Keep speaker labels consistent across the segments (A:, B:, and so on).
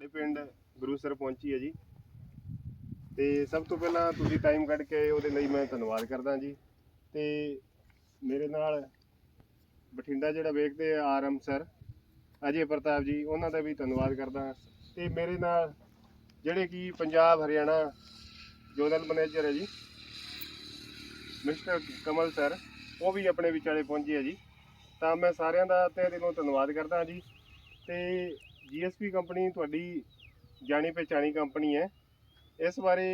A: ਸਾਡੇ ਪਿੰਡ ਗੁਰੂਸਰ ਪਹੁੰਚੀ ਹੈ ਜੀ। ਤੇ ਸਭ ਤੋਂ ਪਹਿਲਾਂ ਤੁਸੀਂ ਟਾਈਮ ਕੱਢ ਕੇ ਆਏ ਉਹਦੇ ਲਈ ਮੈਂ ਧੰਨਵਾਦ ਕਰਦਾ ਜੀ। ਤੇ ਮੇਰੇ ਨਾਲ ਬਠਿੰਡਾ ਜਿਹੜਾ ਵੇਖਦੇ ਆ ਆਰਐਮ ਸਰ ਅਜੇ ਪ੍ਰਤਾਪ ਜੀ, ਉਹਨਾਂ ਦਾ ਵੀ ਧੰਨਵਾਦ ਕਰਦਾ। ਤੇ ਮੇਰੇ ਨਾਲ ਜਿਹੜੇ ਕਿ ਪੰਜਾਬ ਹਰਿਆਣਾ ਜ਼ੋਨਲ ਮੈਨੇਜਰ ਹੈ ਜੀ ਮਿਸਟਰ ਕਮਲ ਸਰ, ਉਹ ਵੀ ਆਪਣੇ ਵਿਚਾਲੇ ਪਹੁੰਚੇ ਹੈ ਜੀ। ਤਾਂ ਮੈਂ ਸਾਰਿਆਂ ਦਾ ਤਹਿ ਦਿਲੋਂ ਧੰਨਵਾਦ ਕਰਦਾ ਜੀ। ਤੇ GSP ਕੰਪਨੀ ਤੁਹਾਡੀ ਜਾਣੀ ਪਛਾਣੀ ਕੰਪਨੀ ਹੈ। ਇਸ ਬਾਰੇ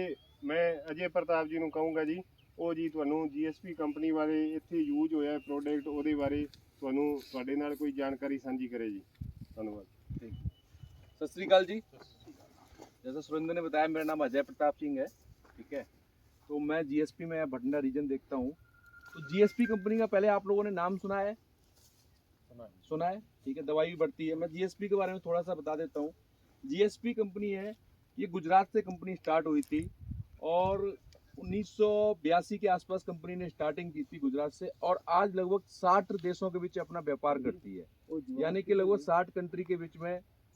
A: ਮੈਂ ਅਜੇ ਪ੍ਰਤਾਪ ਜੀ ਨੂੰ ਕਹੂੰਗਾ ਜੀ, ਉਹ ਜੀ ਤੁਹਾਨੂੰ GSP ਕੰਪਨੀ ਬਾਰੇ ਇੱਥੇ ਯੂਜ਼ ਹੋਇਆ ਪ੍ਰੋਡਕਟ ਉਹਦੇ ਬਾਰੇ ਤੁਹਾਨੂੰ ਤੁਹਾਡੇ ਨਾਲ ਕੋਈ ਜਾਣਕਾਰੀ ਸਾਂਝੀ करे जी। धन्यवाद।
B: सत श्री अकाल जी। जैसा सुरेंद्र ने बताया, मेरा नाम अजय प्रताप सिंह है। ठीक है, तो मैं GSP में भटिंडा रीजन देखता हूँ। तो GSP कंपनी का पहले आप लोगों ने नाम सुना है? सुना है। ठीक है, दवाई भी बढ़ती है। मैं GSP के बारे में थोड़ा सा बता देता हूँ। GSP कंपनी है, ये गुजरात से कंपनी स्टार्ट हुई थी और 1982 के आसपास कंपनी ने स्टार्टिंग की थी गुजरात से, और आज लगभग 60 देशों के बीच अपना व्यापार करती है। यानी कि लगभग 60 कंट्री के बीच में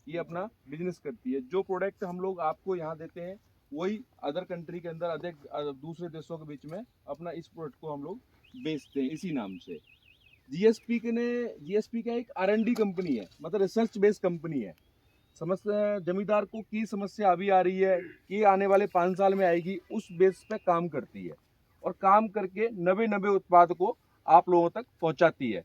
B: ये अपना बिजनेस करती है। जो प्रोडक्ट हम लोग आपको यहाँ देते हैं वही अदर कंट्री के अंदर अधिक दूसरे देशों के बीच में अपना इस प्रोडक्ट को हम लोग बेचते हैं इसी नाम से। GSP का एक R&D कंपनी है, मतलब रिसर्च बेस्ड कंपनी है। समस्या जमींदार को की समस्या अभी आ रही है कि आने वाले 5 साल में आएगी, उस बेस पे काम करती है और काम करके नवे उत्पाद को आप लोगों तक पहुंचाती है।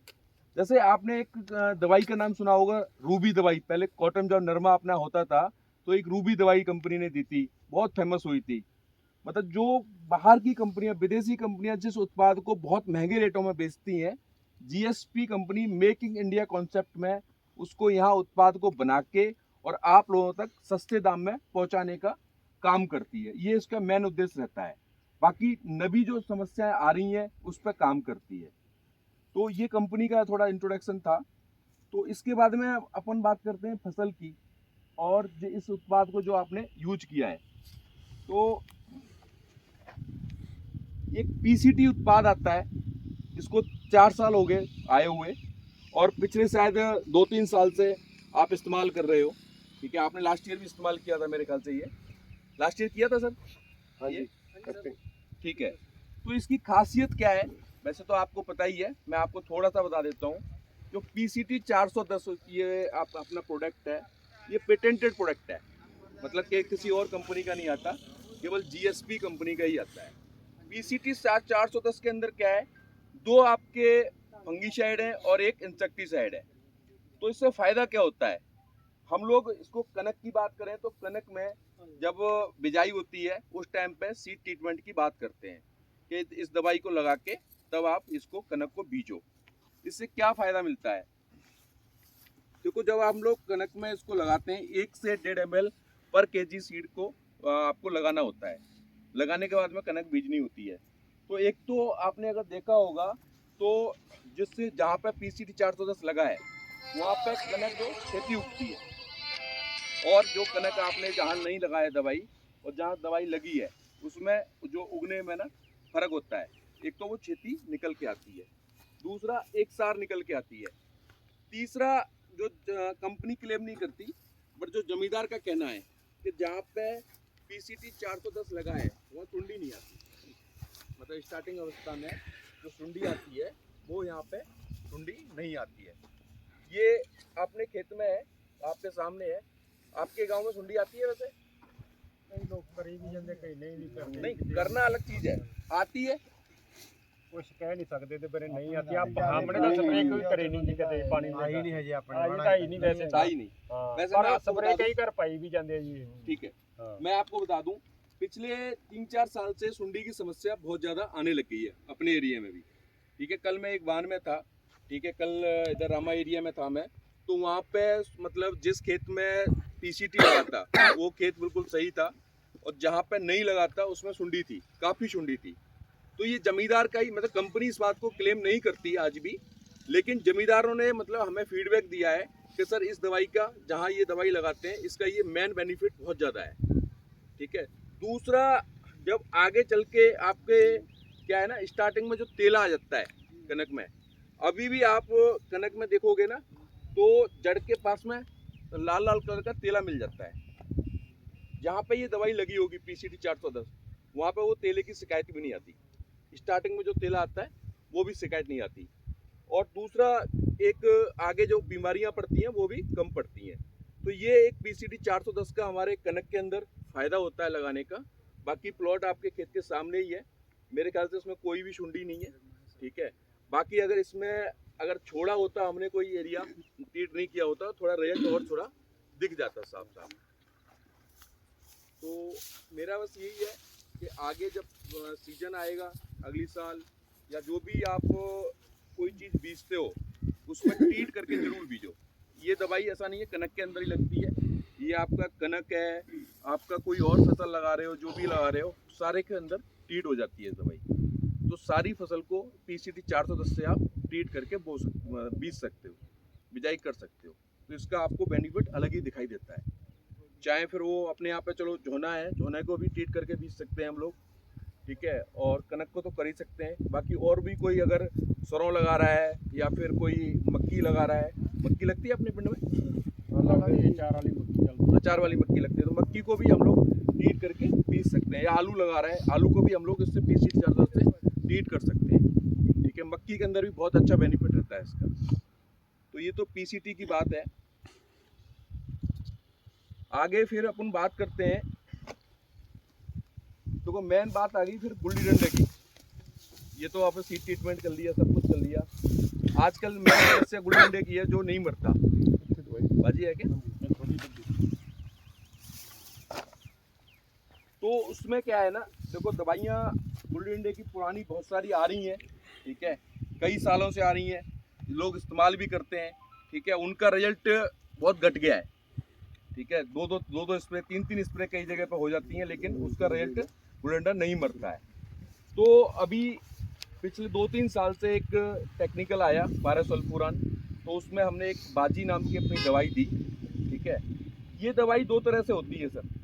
B: जैसे आपने एक दवाई का नाम सुना होगा, रूबी दवाई। पहले कॉटन जब नरमा अपना होता था तो एक रूबी दवाई कंपनी ने दी थी, बहुत फेमस हुई थी। मतलब जो बाहर की कंपनियां, विदेशी कंपनियां जिस उत्पाद को बहुत महंगे रेटों में बेचती हैं, GSP company make in India concept में उसको यहाँ उत्पाद को बना के और आप लोगों तक सस्ते दाम में पहुंचाने का काम करती है। ये इसका मेन उद्देश्य रहता है। बाकी नवी जो समस्याएं आ रही हैं उस पर काम करती है। तो ये कंपनी का थोड़ा इंट्रोडक्शन था। तो इसके बाद में अपन बात करते हैं फसल की और इस उत्पाद को जो आपने यूज किया है। तो एक PCT उत्पाद आता है, इसको 4 साल हो गए आए हुए और पिछले शायद 2-3 साल से आप इस्तेमाल कर रहे हो। ठीक है, आपने लास्ट ईयर भी इस्तेमाल किया था मेरे ख्याल से। ये लास्ट ईयर किया था सर?
A: हाँ जी।
B: ठीक है, तो इसकी खासियत क्या है? वैसे तो आपको पता ही है, मैं आपको थोड़ा सा बता देता हूँ। जो PCT 410 ये आप अपना प्रोडक्ट है, ये पेटेंटेड प्रोडक्ट है। मतलब कि किसी और कंपनी का नहीं आता, केवल GSP कंपनी का ही आता है। PCT 410 के अंदर क्या है, 2 आपके फंगीसाइड है और एक इंसेक्टिसाइड है। तो इससे फायदा क्या होता है? हम लोग इसको कनक की बात करें तो कनक में जब बिजाई होती है उस टाइम पे सीड ट्रीटमेंट की बात करते हैं कि इस दवाई को लगा के तब आप इसको कनक को बीजो। इससे क्या फायदा मिलता है? देखो, जब हम लोग कनक में इसको लगाते हैं 1 से 1.5 ml पर kg सीड को आपको लगाना होता है। लगाने के बाद में कनक बीजनी होती है। तो एक तो आपने अगर देखा होगा तो जिससे जहाँ पे PCT 410 लगा है वहाँ पे कनक जो खेती उगती है, और जो कनक आपने जहाँ नहीं लगाया दवाई और जहाँ दवाई लगी है उसमें जो उगने में ना फर्क होता है। एक तो वो खेती निकल के आती है, दूसरा एक सार निकल के आती है, तीसरा जो कंपनी क्लेम नहीं करती बट जो जमींदार का कहना है कि जहाँ पे PCT 410 लगा है वहाँ सुंडी नहीं आती। मतलब स्टार्टिंग अवस्था में जो सुंडी आती है वो यहाँ पे सुंडी नहीं आती है। ये अपने खेत में है, आपके सामने है। आपके गांव में सुंडी आती है? वैसे
A: कई लोग करी भी जाते, कई नहीं करते।
B: नहीं, करना अलग चीज है, आती है
A: कुछ कह नहीं सकते थे, पर नहीं आती। आप हमने तो स्प्रे कोई करे नहीं जी, कदे पानी
C: आई नहीं है जी अपने
A: आई नहीं वैसे
B: चाहिए नहीं।
A: हाँ,
B: वैसे
A: पर
B: मैं आपको
A: स्प्रे
B: बता
A: कई कर पाई भी जाते हैं जी।
B: ठीक है,
A: हाँ।
B: मैं आपको बता दूं, पिछले 3-4 साल से सुंडी की समस्या बहुत ज्यादा आने लग गई है अपने एरिया में भी। ठीक है, कल मैं एक वाहन में था। ठीक है, कल इधर रामा एरिया में था मैं, तो वहाँ पे मतलब जिस खेत में PCT लगा था वो खेत बिल्कुल सही था, और जहाँ पे नहीं लगा था उसमें सुंडी थी, काफ़ी सुंडी थी। तो ये जमींदार का ही, मतलब कंपनी इस बात को क्लेम नहीं करती आज भी, लेकिन जमींदारों ने मतलब हमें फीडबैक दिया है कि सर इस दवाई का, जहाँ ये दवाई लगाते हैं इसका ये मेन बेनिफिट बहुत ज़्यादा है। ठीक है, दूसरा जब आगे चल के आपके क्या है ना, स्टार्टिंग में जो तेला आ जाता है कनक में, अभी भी आप कनक में देखोगे ना तो जड़ के पास में लाल लाल कलर का तेला मिल जाता है। जहाँ पे ये दवाई लगी होगी पीसीटी 410, वहाँ पे वो तेले की शिकायत भी नहीं आती। स्टार्टिंग में जो तेला आता है वो भी शिकायत नहीं आती। और दूसरा, एक आगे जो बीमारियां पड़ती हैं वो भी कम पड़ती हैं। तो ये एक पीसीटी 410 का हमारे कनक के अंदर फायदा होता है लगाने का। बाकी प्लॉट आपके खेत के सामने ही है, मेरे ख्याल से उसमें कोई भी शुंडी नहीं है, ठीक है। बाकी अगर इसमें अगर छोड़ा होता, हमने कोई एरिया ट्रीट नहीं किया होता, थोड़ा रिजल्ट और थोड़ा दिख जाता साफ साफ। तो मेरा बस यही है कि आगे जब सीजन आएगा अगली साल, या जो भी आप कोई चीज़ बीजते हो उसमें ट्रीट करके जरूर बीजो। ये दवाई ऐसा नहीं है कनक के अंदर ही लगती है, ये आपका कनक है, आपका कोई और फसल लगा रहे हो, जो भी लगा रहे हो, सारे के अंदर ट्रीट हो जाती है दवाई। तो सारी फसल को पीसीटी 410 से आप ट्रीट करके बीज सकते हो, बिजाई कर सकते हो। तो इसका आपको बेनिफिट अलग ही दिखाई देता है। चाहे फिर वो अपने यहाँ पे चलो झोना है, झोने को भी ट्रीट करके बीज सकते हैं हम लोग, ठीक है, और कनक को तो कर ही सकते हैं। बाकी और भी कोई अगर सरों लगा रहा है या फिर कोई मक्की लगा रहा है, मक्की लगती है अपने पिंड में, अचार वाली मक्की लगती है, तो मक्की को भी हम लोग ट्रीट करके बीज सकते हैं। या आलू लगा रहा है, आलू को भी हम लोग इससे पीसीटी 410 से ट्रीट कर सकते हैं, ठीक है। मक्की के अंदर भी बहुत अच्छा बेनिफिट रहता है इसका। तो ये तो पीसीटी की बात है। आगे फिर अपन बात करते हैं, तो मेन बात आ गई फिर गुल्ली डंडे की। ये तो आपने सीड ट्रीटमेंट कर लिया, सब कुछ कर लिया। आजकल मेन समस्या गुल्ली डंडे की है जो नहीं मरता। बाजी है क्या? तो उसमें क्या है ना, देखो दवाइयाँ गुल्ली डंडे की पुरानी बहुत सारी आ रही हैं, ठीक है, कई सालों से आ रही हैं, लोग इस्तेमाल भी करते हैं, ठीक है। उनका रिजल्ट बहुत घट गया है, ठीक है। दो स्प्रे, तीन स्प्रे कई जगह पर हो जाती हैं, लेकिन उसका रिजल्ट गुल्ली डंडा नहीं मरता है। तो अभी पिछले 2-3 साल से एक टेक्निकल आया पारासल्फूरान, तो उसमें हमने एक बाजी नाम की अपनी दवाई दी, ठीक है। ये दवाई 2 तरह से होती है सर।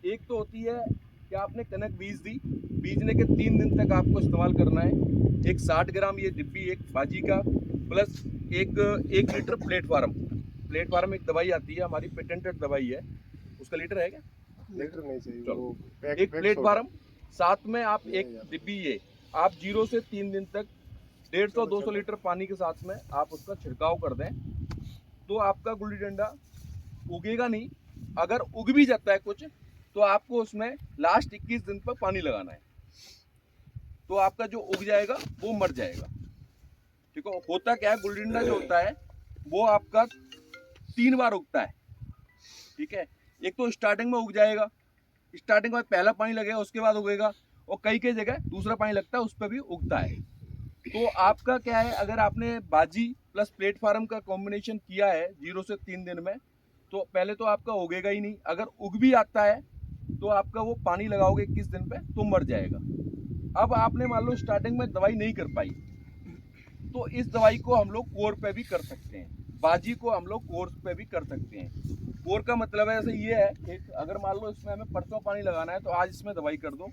B: एक तो होती है कि आपने कनक बीज दी, बीजने के 3 दिन तक आपको इस्तेमाल करना है। एक 60 ग्राम ये डिब्बी एक बाजी का, प्लस एक लीटर प्लेटफार्म एक दवाई आती है, हमारी पेटेंटेड दवाई है। उसका लीटर है क्या?
A: लीटर नहीं चाहिए,
B: चलो।
A: वो
B: एक प्लेटफार्म, साथ में आप एक डिब्बी ये, आप 0 से 3 दिन तक 150-200 लीटर पानी के साथ में आप उसका छिड़काव कर दें, तो आपका गुल्ली डंडा उगेगा नहीं। अगर उग भी जाता है कुछ, तो आपको उसमें लास्ट 21 दिन पर पानी लगाना है, तो आपका जो उग जाएगा वो मर जाएगा, ठीक है। होता क्या है, गुल्ली डंडा जो होता है वो आपका 3 बार उगता है, ठीक है। एक तो स्टार्टिंग में उग जाएगा, स्टार्टिंग में पहला पानी लगेगा, उसके बाद उगेगा, और कई जगह दूसरा पानी लगता है, उस पर भी उगता है। तो आपका क्या है, अगर आपने बाजी प्लस प्लेटफार्म का कॉम्बिनेशन किया है 0 से 3 दिन में, तो पहले तो आपका उगेगा ही नहीं। अगर उग भी आता है तो आपका वो पानी लगाओगे 21 दिन पे तो मर जाएगा। अब आपने मान लो स्टार्टिंग में दवाई नहीं कर पाई, तो इस दवाई को हम लोग कोर पे भी कर सकते हैं, बाजी को हम लोग कोर पे भी कर सकते हैं। कोर का मतलब है जैसे ये है, एक अगर मान लो इसमें हमें परसों पानी लगाना है, तो आज इसमें दवाई कर दो,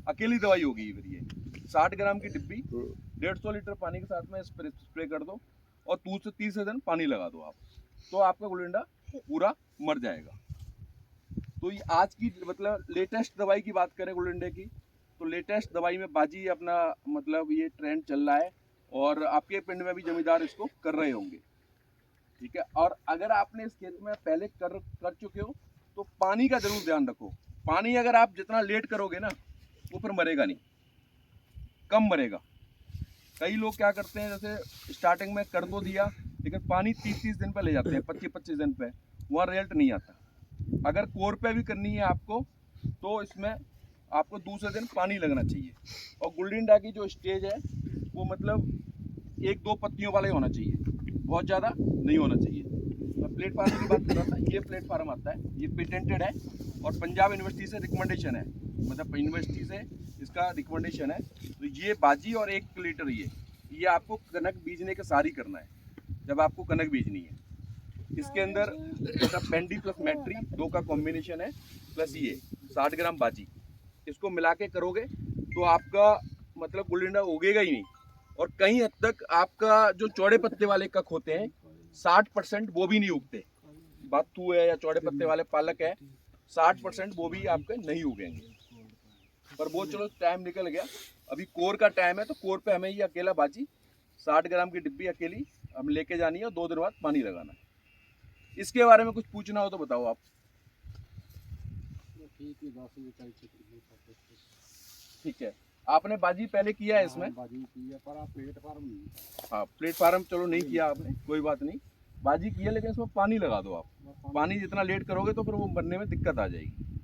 B: अकेली दवाई होगी फिर ये 60 ग्राम की डिब्बी 150 लीटर पानी के साथ में स्प्रे कर दो, और 2 से 3 दिन पानी लगा दो आप, तो आपका गुल्ली डंडा पूरा मर जाएगा। तो ये आज की मतलब लेटेस्ट दवाई की बात करें गुल्ली डंडे की, तो लेटेस्ट दवाई में बाजी अपना मतलब ये ट्रेंड चल रहा है, और आपके पिंड में भी जमींदार इसको कर रहे होंगे, ठीक है। और अगर आपने इस खेत में पहले कर चुके हो, तो पानी का जरूर ध्यान रखो। पानी अगर आप जितना लेट करोगे ना, वो फिर मरेगा नहीं, कम मरेगा। कई लोग क्या करते हैं, जैसे स्टार्टिंग में कर तो दिया, लेकिन पानी 30 दिन पे ले जाते हैं, 25 दिन पे, वहाँ रिजल्ट नहीं आता। अगर कोर पे भी करनी है आपको, तो इसमें आपको दूसरे दिन पानी लगना चाहिए। और गुल्ली डंडा की जो स्टेज है वो मतलब 1-2 पत्तियों वाला ही होना चाहिए, बहुत ज़्यादा नहीं होना चाहिए। मैं प्लेटफार्म की बात कर रहा था, ये प्लेटफार्म आता है, ये पेटेंटेड है, और पंजाब यूनिवर्सिटी से रिकमेंडेशन है, मतलब यूनिवर्सिटी से इसका रिकमेंडेशन है। तो ये बाजी और 1 लीटर ये आपको कनक बीजने के सारी करना है, जब आपको कनक बीजनी है। इसके अंदर पेंडी प्लस मैट्री 2 का कॉम्बिनेशन है, प्लस ये 60 ग्राम बाजी, इसको मिला के करोगे तो आपका मतलब गुल्ली डंडा उगेगा ही नहीं। और कहीं हद तक आपका जो चौड़े पत्ते वाले कक होते हैं 60% वो भी नहीं उगते, बातू है या चौड़े पत्ते वाले पालक है, 60% वो भी आपके नहीं उगेंगे। पर वो चलो टाइम निकल गया, अभी कोर का टाइम है, तो कोर पे हमें ये अकेला बाजी 60 ग्राम की डिब्बी अकेली हम लेके जानी है और 2 दिन बाद पानी लगाना है। इसके बारे में कुछ पूछना हो तो बताओ आप। ठीक है, आपने बाजी पहले किया है इसमें?
C: बाजी की है पर आप प्लेटफार्म नहीं।
B: हाँ, प्लेटफार्म चलो नहीं किया आपने, कोई बात नहीं, बाजी की है, लेकिन इसमें पानी लगा दो आप। पानी जितना लेट करोगे तो फिर वो बनने में दिक्कत आ जाएगी।